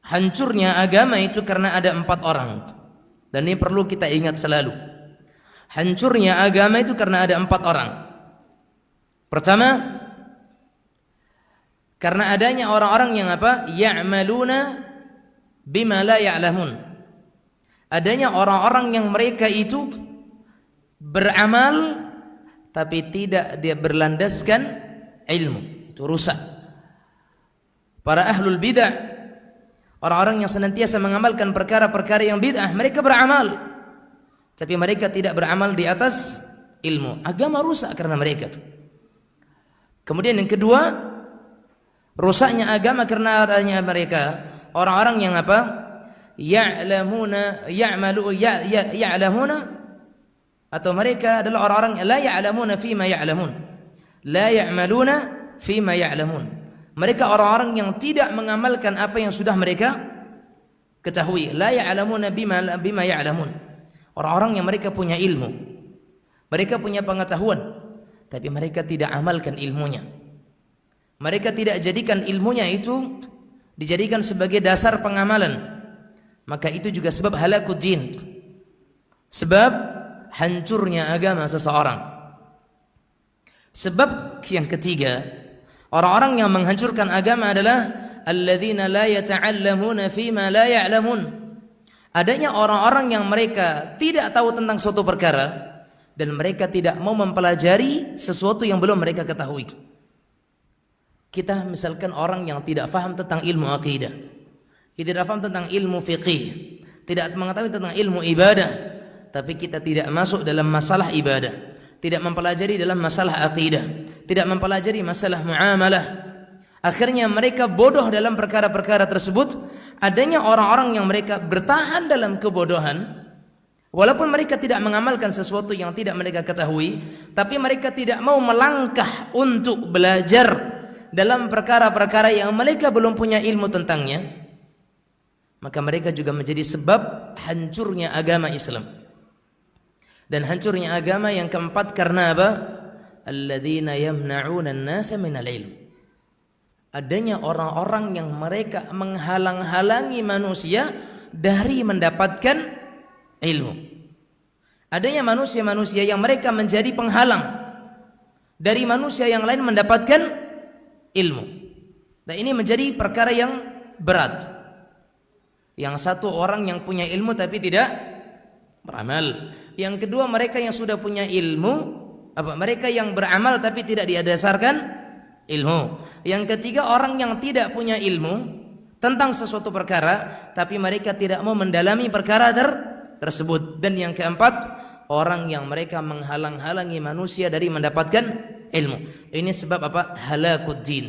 hancurnya agama itu karena ada 4 orang. Dan ini perlu kita ingat selalu. Hancurnya agama itu karena ada 4 orang. Pertama, karena adanya orang-orang yang apa? Ya'maluna bima la ya'lamun. Adanya orang-orang yang mereka itu beramal tapi tidak dia berlandaskan ilmu. Itu rusak. Para ahlul bidah, orang-orang yang senantiasa mengamalkan perkara-perkara yang bid'ah, mereka beramal tapi mereka tidak beramal di atas ilmu. Agama rusak karena mereka. Kemudian yang kedua, rusaknya agama karena adanya mereka orang-orang yang apa? Ya'lamuna ya'lamuna, atau mereka adalah orang-orang yang la ya'lamuna fima ya'lamun, la ya'maluna fima ya'lamun. Mereka orang-orang yang tidak mengamalkan apa yang sudah mereka ketahui. La ya'lamuna bima ya'lamun. Orang-orang yang mereka punya ilmu, mereka punya pengetahuan, tapi mereka tidak amalkan ilmunya. Mereka tidak jadikan ilmunya itu dijadikan sebagai dasar pengamalan. Maka itu juga sebab halakuddin, sebab hancurnya agama seseorang. Sebab yang ketiga, orang-orang yang menghancurkan agama adalah alladzina la yata'allamuna fima la ya'lamun. Adanya orang-orang yang mereka tidak tahu tentang suatu perkara dan mereka tidak mau mempelajari sesuatu yang belum mereka ketahui. Kita misalkan orang yang tidak faham tentang ilmu akidah, tidak faham tentang ilmu fiqih, tidak mengetahui tentang ilmu ibadah, tapi kita tidak masuk dalam masalah ibadah, tidak mempelajari dalam masalah akidah, tidak mempelajari masalah muamalah. Akhirnya mereka bodoh dalam perkara-perkara tersebut. Adanya orang-orang yang mereka bertahan dalam kebodohan, walaupun mereka tidak mengamalkan sesuatu yang tidak mereka ketahui, tapi mereka tidak mau melangkah untuk belajar dalam perkara-perkara yang mereka belum punya ilmu tentangnya. Maka mereka juga menjadi sebab hancurnya agama Islam. Dan hancurnya agama yang keempat karena apa? Alladzina yamna'una an-nasa minal ilm. Adanya orang-orang yang mereka menghalang-halangi manusia dari mendapatkan ilmu. Adanya manusia-manusia yang mereka menjadi penghalang dari manusia yang lain mendapatkan ilmu. Dan ini menjadi perkara yang berat. Yang satu orang yang punya ilmu tapi tidak beramal. Yang kedua mereka yang sudah punya ilmu, mereka yang beramal tapi tidak didasarkan ilmu. Yang ketiga orang yang tidak punya ilmu tentang sesuatu perkara tapi mereka tidak mau mendalami perkara tersebut. Dan yang keempat orang yang mereka menghalang-halangi manusia dari mendapatkan ilmu. Ini sebab apa? Halakuddin.